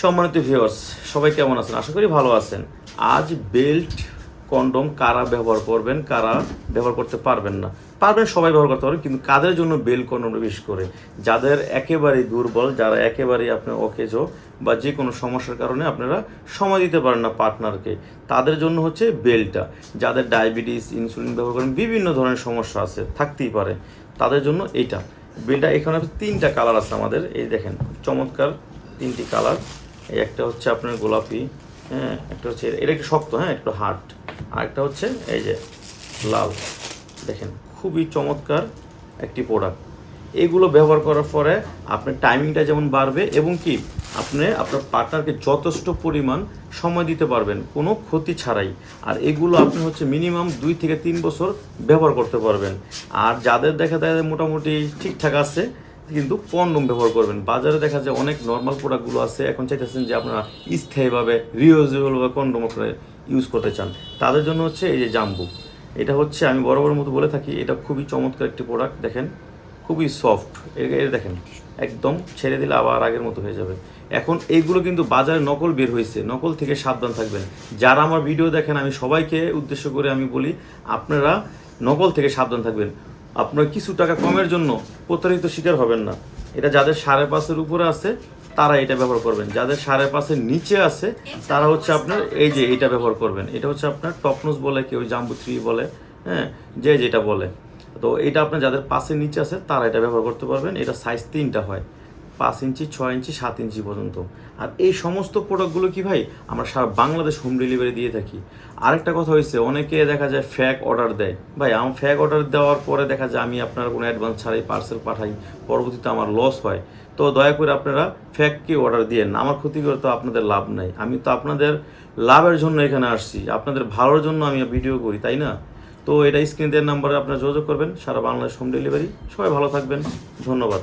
সম্মানিত ভিউয়ার্স, সবাই কেমন আছেন? আশা করি ভালো আছেন। আজ বেল্ট কন্ডম কারা ব্যবহার করবেন, কারা ব্যবহার করতে পারবেন না। পারবেন, সবাই ব্যবহার করতে পারবেন, কিন্তু কাদের জন্য বেল্ট কন্ডমটা বিশেষ করে যাদের একেবারেই দুর্বল, যারা একেবারেই আপনার অকেজো বা যে কোনো সমস্যার কারণে আপনারা সময় দিতে পারেন না পার্টনারকে, তাদের জন্য হচ্ছে বেল্টটা। যাদের ডায়াবেটিস, ইনসুলিন ব্যবহার করেন, বিভিন্ন ধরনের সমস্যা আছে, থাকতেই পারে, তাদের জন্য এইটা বেল্টটা। এখানে 3টা কালার আছে আমাদের, এই দেখেন চমৎকার 3টি কালার। এই একটা হচ্ছে আপনার গোলাপি, হ্যাঁ, একটা হচ্ছে এটা একটু শক্ত, হ্যাঁ, একটু হার্ড, আর একটা হচ্ছে এই যে লাল। দেখেন খুবই চমৎকার একটি প্রোডাক্ট। এগুলো ব্যবহার করার পরে আপনার টাইমিংটা যেমন বাড়বে এবং কি আপনি আপনার পার্টনারকে যথেষ্ট পরিমাণ সময় দিতে পারবেন কোনো ক্ষতি ছাড়াই। আর এগুলো আপনি হচ্ছে মিনিমাম 2 থেকে 3 বছর ব্যবহার করতে পারবেন। আর যাদের দেখা যায় মোটামুটি ঠিকঠাক আছে, কিন্তু কন্ডম ব্যবহার করবেন। বাজারে দেখা যায় অনেক নর্মাল প্রোডাক্টগুলো আছে, এখন চাইতেছেন যে আপনারা স্থায়ীভাবে রিউজেবলভাবে কন্ডম আপনারা ইউজ করতে চান, তাদের জন্য হচ্ছে এই যে জাম্বু। এটা হচ্ছে আমি বরাবর মতো বলে থাকি, এটা খুবই চমৎকার একটি প্রোডাক্ট। দেখেন খুবই সফট, এটা দেখেন একদম ছেড়ে দিলে আবার আগের মতো হয়ে যাবে। এখন এইগুলো কিন্তু বাজারে নকল বের হয়েছে, নকল থেকে সাবধান থাকবেন। যারা আমার ভিডিও দেখেন, আমি সবাইকে উদ্দেশ্য করে আমি বলি আপনারা নকল থেকে সাবধান থাকবেন। আপনার কিছু টাকা কমের জন্য প্রতারিত শিকার হবেন না। এটা যাদের 5.5-এর উপরে আছে তারা এটা ব্যবহার করবেন, যাদের 5.5-এর নিচে আছে তারা হচ্ছে আপনার এই যে এটা ব্যবহার করবেন। এটা হচ্ছে আপনার টপনোস বলে, কেউ জাম্বু 3 বলে, হ্যাঁ, যে যেটা বলে। তো এটা আপনার যাদের 5-এর নিচে আছে তারা এটা ব্যবহার করতে পারবেন। এটা সাইজ 3টা হয়, 5 ইঞ্চি, 6 ইঞ্চি, 7 ইঞ্চি পর্যন্ত। আর এই সমস্ত প্রোডাক্টগুলো কি ভাই আমরা সারা বাংলাদেশ হোম ডেলিভারি দিয়ে থাকি। আরেকটা কথা হয়েছে, অনেকে দেখা যায় ফ্যাক অর্ডার দেয়। ভাই আমার ফ্যাক অর্ডার দেওয়ার পরে দেখা যায় আমি আপনার কোনো অ্যাডভান্স ছাড়াই পার্সেল পাঠাই, পরবর্তীতে আমার লস হয়। তো দয়া করে আপনারা ফ্যাককে অর্ডার দিয়েন না, আমার ক্ষতি করে তো আপনাদের লাভ নাই। আমি তো আপনাদের লাভের জন্য এখানে আসছি, আপনাদের ভালোর জন্য আমি ভিডিও করি, তাই না? তো এটা স্ক্রিন দেওয়ার নাম্বারে আপনারা যোগাযোগ করবেন, সারা বাংলাদেশ হোম ডেলিভারি। সবাই ভালো থাকবেন, ধন্যবাদ।